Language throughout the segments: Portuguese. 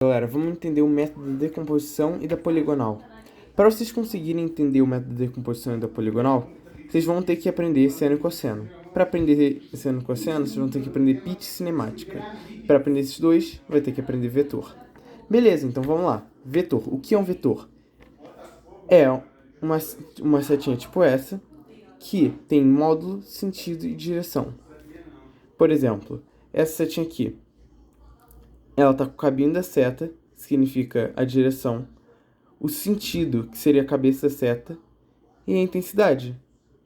Galera, vamos entender o método da decomposição e da poligonal. Para vocês conseguirem entender o método da decomposição e da poligonal, vocês vão ter que aprender seno e cosseno. Para aprender seno e cosseno, vocês vão ter que aprender pitch e cinemática. Para aprender esses dois, vai ter que aprender vetor. Beleza, então vamos lá. Vetor. O que é um vetor? É uma setinha tipo essa, que tem módulo, sentido e direção. Por exemplo, essa setinha aqui, ela está com o caminho da seta, que significa a direção, o sentido, que seria a cabeça da seta, e a intensidade,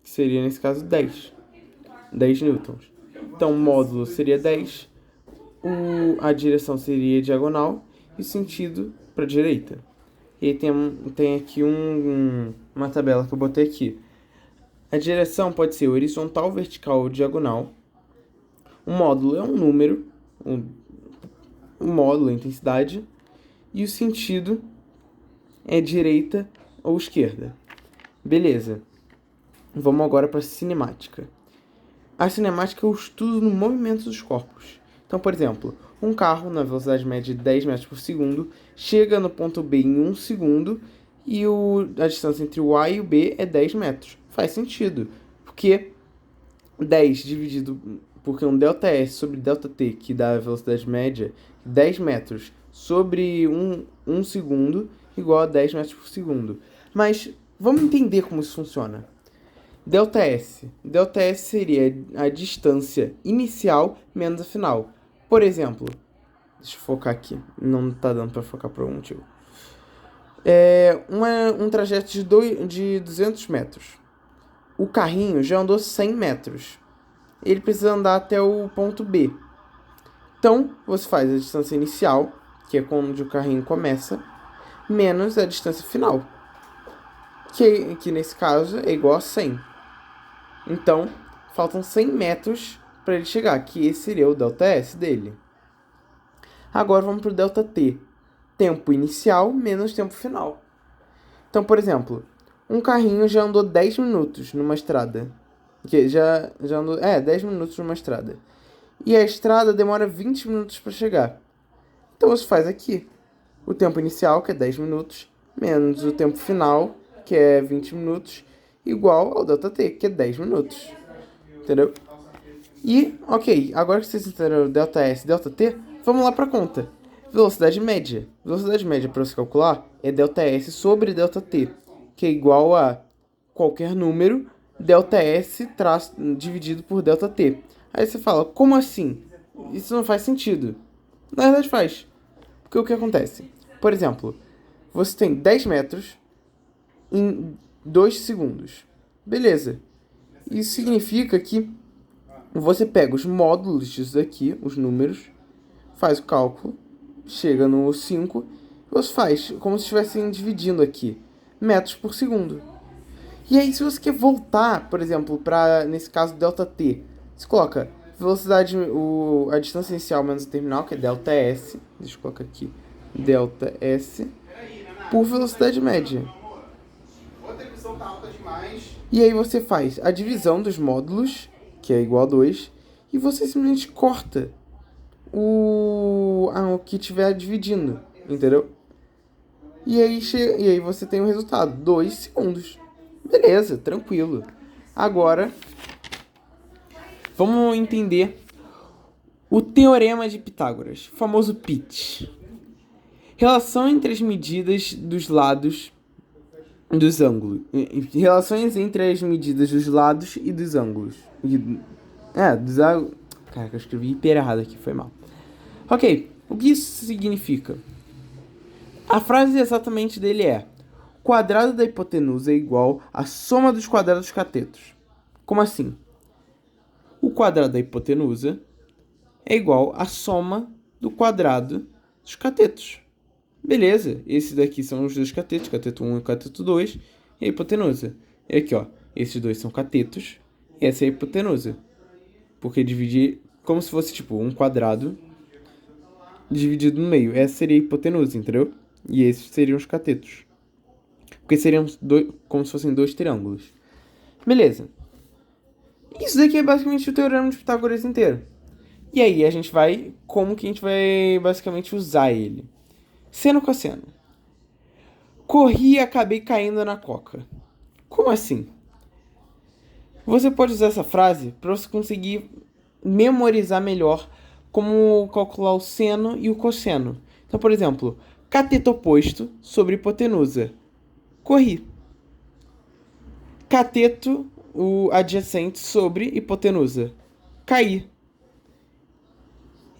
que seria, nesse caso, 10 newtons. Então, o módulo seria 10, a direção seria diagonal e o sentido para a direita. E aí tem aqui uma tabela que eu botei aqui. A direção pode ser horizontal, vertical ou diagonal. O módulo é um número, o módulo, a intensidade, e o sentido é direita ou esquerda. Beleza. Vamos agora para a cinemática. A cinemática é o estudo no movimento dos corpos. Então, por exemplo, um carro na velocidade média de 10 metros por segundo chega no ponto B em 1 segundo e a distância entre o A e o B é 10 metros. Faz sentido, porque 10 dividido porque um ΔS sobre ΔT, que dá a velocidade média, 10 metros sobre 1 segundo, igual a 10 metros por segundo. Mas vamos entender como isso funciona. ΔS. ΔS seria a distância inicial menos a final. Por exemplo, deixa eu focar aqui. Não está dando para focar por algum motivo. Um trajeto de 200 metros. O carrinho já andou 100 metros. Ele precisa andar até o ponto B. Então, você faz a distância inicial, que é onde o carrinho começa, menos a distância final, que nesse caso é igual a 100. Então, faltam 100 metros para ele chegar, que esse seria o ΔS dele. Agora vamos para o ΔT. Tempo inicial menos tempo final. Então, por exemplo, um carrinho já andou 10 minutos numa estrada. Que já andou 10 minutos numa estrada. E a estrada demora 20 minutos para chegar. Então você faz aqui o tempo inicial, que é 10 minutos, menos o tempo final, que é 20 minutos, igual ao ΔT, que é 10 minutos. Entendeu? E, ok, agora que vocês entenderam ΔS e ΔT, vamos lá para a conta. Velocidade média. Velocidade média para você calcular é ΔS sobre ΔT, que é igual a qualquer número ΔS dividido por ΔT. Aí você fala, como assim? Isso não faz sentido. Na verdade faz. Porque o que acontece? Por exemplo, você tem 10 metros em 2 segundos. Beleza. Isso significa que você pega os módulos disso daqui, os números, faz o cálculo, chega no 5, você faz como se estivessem dividindo aqui, metros por segundo. E aí, se você quer voltar, por exemplo, para, nesse caso, ΔT, você coloca velocidade, a distância inicial menos o terminal, que é ΔS, deixa eu colocar aqui, ΔS, por velocidade média. E aí você faz a divisão dos módulos, que é igual a 2, e você simplesmente corta o que estiver dividindo, entendeu? E aí você tem o resultado, 2 segundos. Beleza, tranquilo. Agora, vamos entender o Teorema de Pitágoras, o famoso pitch. Relação entre as medidas dos lados dos ângulos. Relações entre as medidas dos lados e dos ângulos. Caraca, eu escrevi hiper errado aqui, foi mal. Ok, o que isso significa? A frase exatamente dele é: o quadrado da hipotenusa é igual à soma dos quadrados dos catetos. Como assim? O quadrado da hipotenusa é igual à soma do quadrado dos catetos. Beleza, esses daqui são os dois catetos, cateto 1 e cateto 2, e a hipotenusa. E aqui, ó, esses dois são catetos, e essa é a hipotenusa. Porque dividir como se fosse, tipo, um quadrado dividido no meio. Essa seria a hipotenusa, entendeu? E esses seriam os catetos. Porque seriam como se fossem dois triângulos. Beleza. Isso daqui é basicamente o Teorema de Pitágoras inteiro. E aí, como que a gente vai basicamente usar ele? Seno, cosseno. Corri e acabei caindo na coca. Como assim? Você pode usar essa frase para você conseguir memorizar melhor como calcular o seno e o cosseno. Então, por exemplo, cateto oposto sobre hipotenusa. Corri. Cateto, o adjacente, sobre hipotenusa. Caí.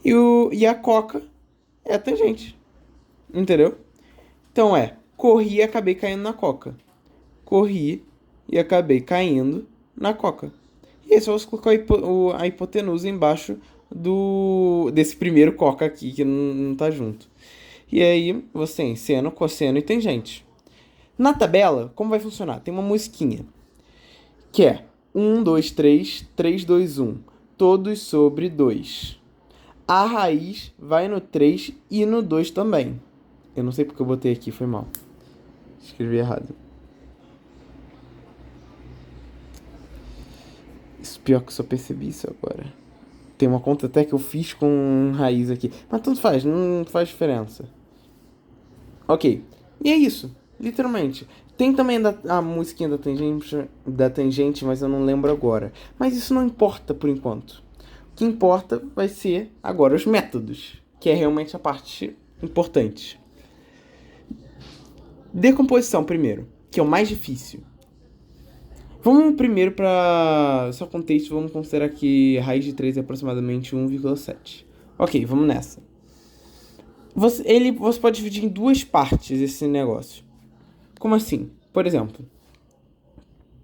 E a coca é a tangente. Entendeu? Então corri e acabei caindo na coca. Corri e acabei caindo na coca. E aí só você colocar a hipotenusa embaixo desse primeiro coca aqui, que não tá junto. E aí você tem seno, cosseno e tangente. Na tabela, como vai funcionar? Tem uma musiquinha, que é 1, 2, 3, 3, 2, 1. Todos sobre 2. A raiz vai no 3 e no 2 também. Eu não sei porque eu botei aqui, foi mal. Escrevi errado. Isso pior que eu só percebi isso agora. Tem uma conta até que eu fiz com raiz aqui. Mas tanto faz, não faz diferença. Ok. E é isso. Literalmente. Tem também a musiquinha da tangente, mas eu não lembro agora. Mas isso não importa por enquanto. O que importa vai ser agora os métodos, que é realmente a parte importante. Decomposição primeiro, que é o mais difícil. Vamos primeiro para só contexto, vamos considerar que raiz de 3 é aproximadamente 1,7. Ok, vamos nessa. Você pode dividir em duas partes esse negócio. Como assim? Por exemplo,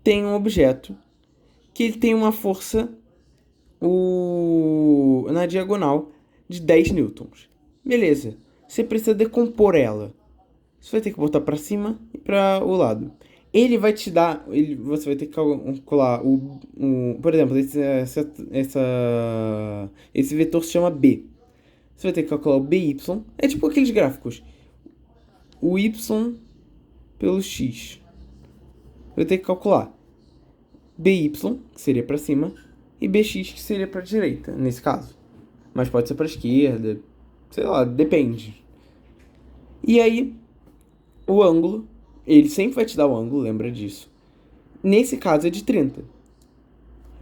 tem um objeto que ele tem uma força na diagonal de 10 newtons. Beleza. Você precisa decompor ela. Você vai ter que botar para cima e para o lado. Ele vai te dar... você vai ter que calcular por exemplo, esse vetor se chama B. Você vai ter que calcular o BY. É tipo aqueles gráficos. O Y pelo X. Vai ter que calcular BY, que seria para cima, e BX, que seria para direita, nesse caso. Mas pode ser para esquerda, sei lá, depende. E aí, o ângulo, ele sempre vai te dar o ângulo, lembra disso. Nesse caso é de 30.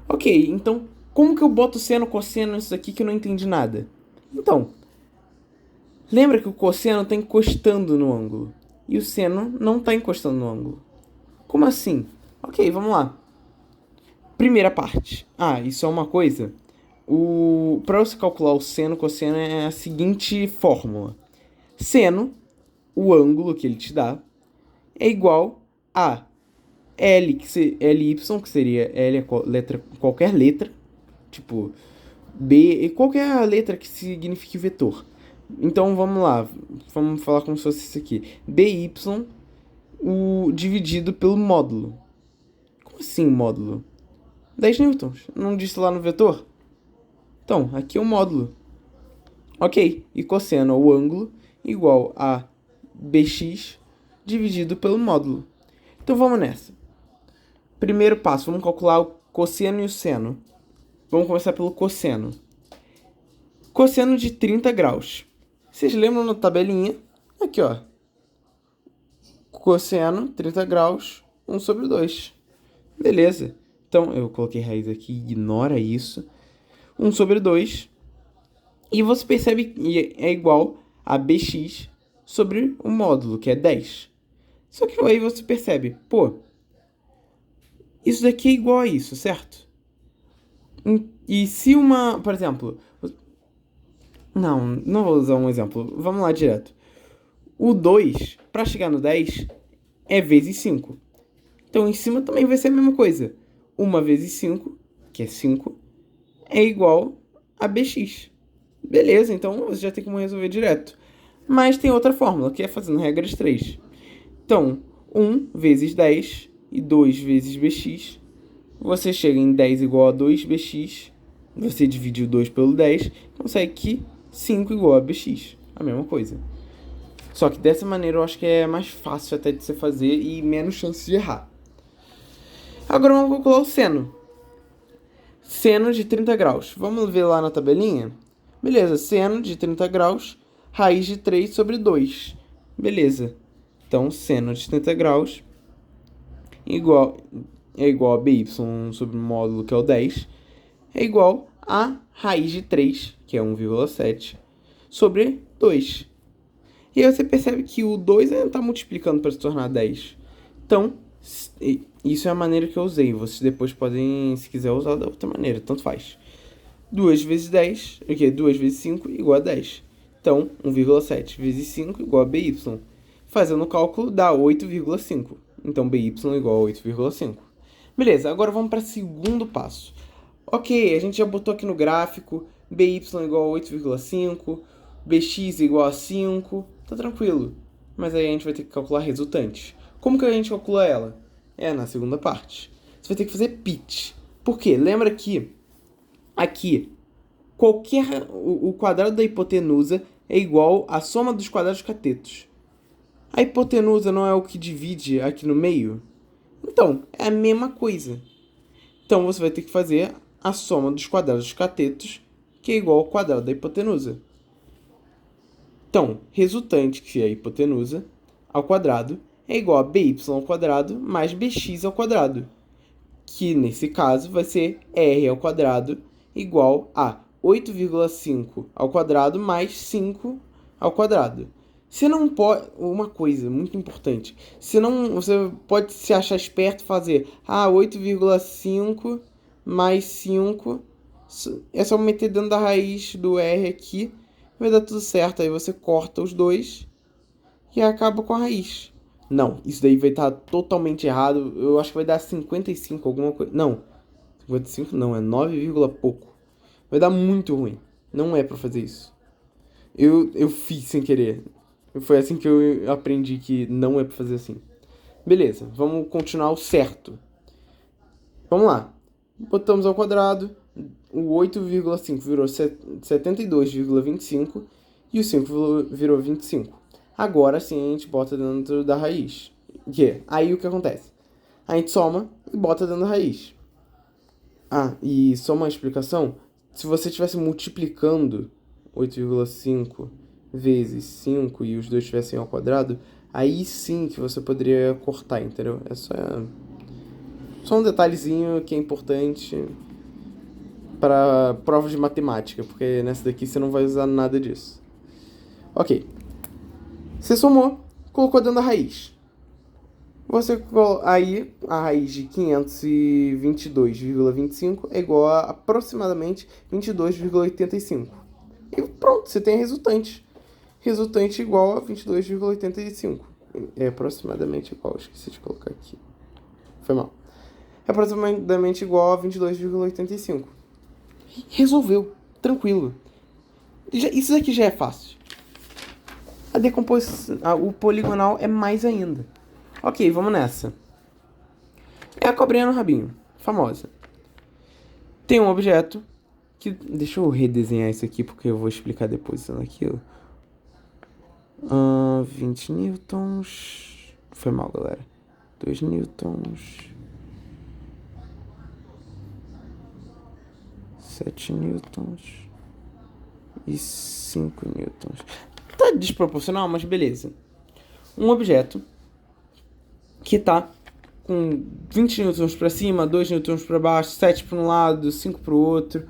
Ok, então, como que eu boto seno, cosseno nisso aqui que eu não entendi nada? Então, lembra que o cosseno está encostando no ângulo, e o seno não está encostando no ângulo. Como assim? Ok, vamos lá. Primeira parte. Isso é uma coisa. Para você calcular o seno, cosseno é a seguinte fórmula. Seno, o ângulo que ele te dá, é igual a Ly, que seria L é qualquer letra, tipo B, e qualquer letra que signifique vetor. Então vamos lá, vamos falar como se fosse isso aqui. BY dividido pelo módulo. Como assim módulo? 10 newtons. Não disse lá no vetor? Então, aqui é o módulo. Ok, e cosseno é o ângulo igual a BX dividido pelo módulo. Então vamos nessa. Primeiro passo, vamos calcular o cosseno e o seno. Vamos começar pelo cosseno. Cosseno de 30 graus. Vocês lembram na tabelinha? Aqui, ó. Cosseno, 30 graus, 1 sobre 2. Beleza. Então, eu coloquei raiz aqui, ignora isso. 1 sobre 2. E você percebe que é igual a BX sobre o módulo, que é 10. Só que aí você percebe, isso daqui é igual a isso, certo? E se por exemplo... Não vou usar um exemplo. Vamos lá direto. O 2, para chegar no 10, é vezes 5. Então, em cima também vai ser a mesma coisa. 1 vezes 5, que é 5, é igual a BX. Beleza, então você já tem como resolver direto. Mas tem outra fórmula, que é fazendo regras 3. Então, 1 vezes 10 e 2 vezes BX. Você chega em 10 igual a 2BX. Você divide o 2 pelo 10. Consegue que 5 igual a BX. A mesma coisa. Só que dessa maneira eu acho que é mais fácil até de você fazer e menos chance de errar. Agora vamos calcular o seno. Seno de 30 graus. Vamos ver lá na tabelinha? Beleza, seno de 30 graus, raiz de 3 sobre 2. Beleza. Então, seno de 70 graus é igual a by sobre o módulo, que é o 10, é igual a raiz de 3, que é 1,7, sobre 2. E aí você percebe que o 2 ainda está multiplicando para se tornar 10. Então, isso é a maneira que eu usei. Vocês depois podem, se quiser, usar da outra maneira, tanto faz. 2 vezes 10, o quê? 2 vezes 5 igual a 10. Então, 1,7 vezes 5 igual a by. Fazendo o cálculo dá 8,5. Então, by igual a 8,5. Beleza, agora vamos para o segundo passo. Ok, a gente já botou aqui no gráfico by igual a 8,5, bx igual a 5, tá tranquilo. Mas aí a gente vai ter que calcular a resultante. Como que a gente calcula ela? É na segunda parte. Você vai ter que fazer pitch. Por quê? Lembra que aqui o quadrado da hipotenusa é igual à soma dos quadrados catetos. A hipotenusa não é o que divide aqui no meio? Então, é a mesma coisa. Então, você vai ter que fazer a soma dos quadrados catetos, que é igual ao quadrado da hipotenusa. Então, resultante, que é a hipotenusa, ao quadrado, é igual a by ao quadrado mais bx ao quadrado, que nesse caso vai ser r ao quadrado igual a 8,5 ao quadrado mais 5 ao quadrado. Você não pode... Uma coisa muito importante. Você pode se achar esperto e fazer 8,5 mais 5. É só meter dentro da raiz do R aqui. Vai dar tudo certo. Aí você corta os dois e acaba com a raiz. Não, isso daí vai estar totalmente errado. Eu acho que vai dar 55 alguma coisa. Não, 55 não, é 9, pouco. Vai dar muito ruim. Não é pra fazer isso. Eu fiz sem querer. Foi assim que eu aprendi que não é pra fazer assim. Beleza, vamos continuar o certo. Vamos lá. Botamos ao quadrado. O 8,5 virou 72,25 e o 5 virou 25. Agora sim a gente bota dentro da raiz. Aí o que acontece? A gente soma e bota dentro da raiz. E só uma explicação. Se você estivesse multiplicando 8,5 vezes 5 e os dois estivessem ao quadrado, aí sim que você poderia cortar, entendeu? É só um detalhezinho que é importante para provas de matemática, porque nessa daqui você não vai usar nada disso. Ok. Você somou, colocou dentro da raiz. Aí a raiz de 522,25 é igual a aproximadamente 22,85. E pronto, você tem a resultante. Resultante igual a 22,85. É aproximadamente igual, esqueci de colocar aqui. Foi mal. É aproximadamente igual a 22,85. Resolveu, tranquilo. Isso daqui já é fácil. A decomposição, o poligonal é mais ainda. Ok, vamos nessa. É a cobrinha no rabinho, famosa. Tem um objeto que... Deixa eu redesenhar isso aqui porque eu vou explicar depois isso naquilo. 20 newtons. Foi mal, galera. 2 newtons. 7 newtons. E 5 newtons. Tá desproporcional, mas beleza. Um objeto que tá com 20 newtons para cima, 2 newtons para baixo, 7 para um lado, 5 para o outro.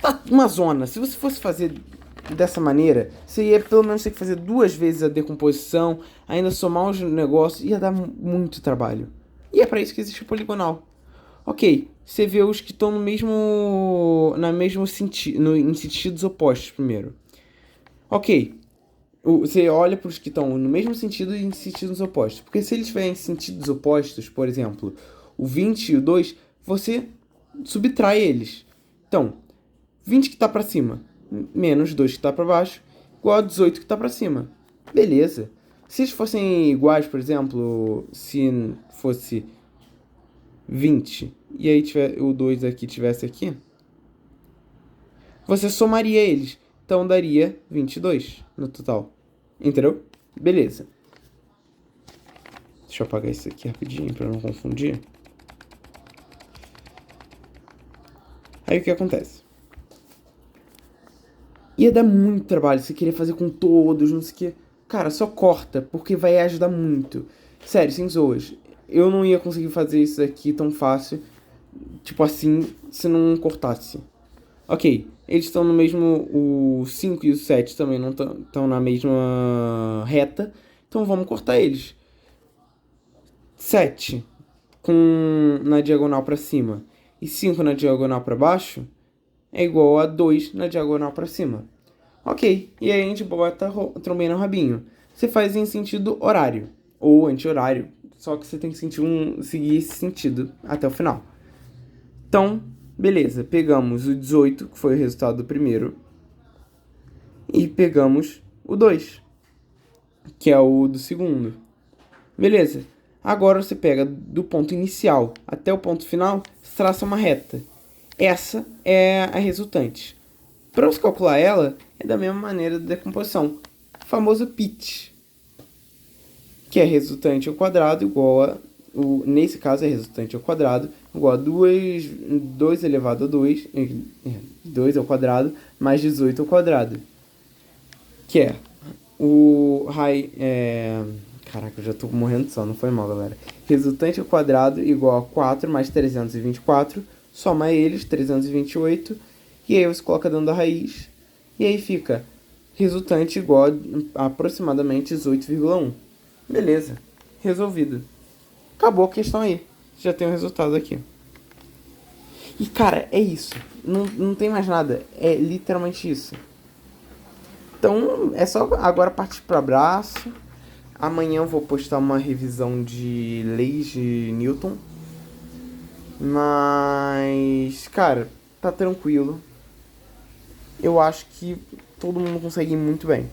Tá uma zona. Se você fosse fazer dessa maneira, você ia pelo menos ter que fazer 2 vezes a decomposição, ainda somar os negócios, ia dar muito trabalho. E é para isso que existe o poligonal. Ok, você vê os que estão em sentidos opostos primeiro. Ok, você olha para os que estão no mesmo sentido e em sentidos opostos. Porque se eles estiverem em sentidos opostos, por exemplo, o 20 e o 2, você subtrai eles. Então, 20 que está para cima menos 2 que está para baixo igual a 18 que está para cima. Beleza. Se eles fossem iguais, por exemplo, se fosse 20 e aí o 2 aqui tivesse aqui, você somaria eles. Então daria 22 no total. Entendeu? Beleza. Deixa eu apagar isso aqui rapidinho para não confundir. Aí o que acontece? Ia dar muito trabalho, você queria fazer com todos, não sei o que. Cara, só corta, porque vai ajudar muito. Sério, sem zoas. Eu não ia conseguir fazer isso aqui tão fácil, tipo assim, se não cortasse. Ok, eles estão no mesmo. O 5 e o 7 também não estão na mesma reta. Então vamos cortar eles. 7 na diagonal para cima e 5 na diagonal para baixo é igual a 2 na diagonal para cima. Ok, e aí a gente bota a trombinha no rabinho. Você faz em sentido horário ou anti-horário, só que você tem que seguir esse sentido até o final. Então, beleza, pegamos o 18, que foi o resultado do primeiro, e pegamos o 2, que é o do segundo. Beleza. Agora você pega do ponto inicial até o ponto final, traça uma reta. Essa é a resultante. Para você calcular ela, é da mesma maneira da decomposição. O famoso pitch, que é resultante ao quadrado igual a... nesse caso é resultante ao quadrado igual a 2 elevado a 2, 2 ao quadrado, mais 18 ao quadrado. Que é o caraca, eu já tô morrendo de sono, não foi mal, galera. Resultante ao quadrado igual a 4 mais 324. Soma eles, 328. E aí você coloca dentro da raiz. E aí fica resultante igual a aproximadamente 18,1. Beleza, resolvido. Acabou a questão aí. Já tem o resultado aqui. E cara, é isso. Não tem mais nada. É literalmente isso. Então é só agora partir para abraço. Amanhã eu vou postar uma revisão de leis de Newton. Mas, cara, tá tranquilo. Eu acho que todo mundo consegue ir muito bem.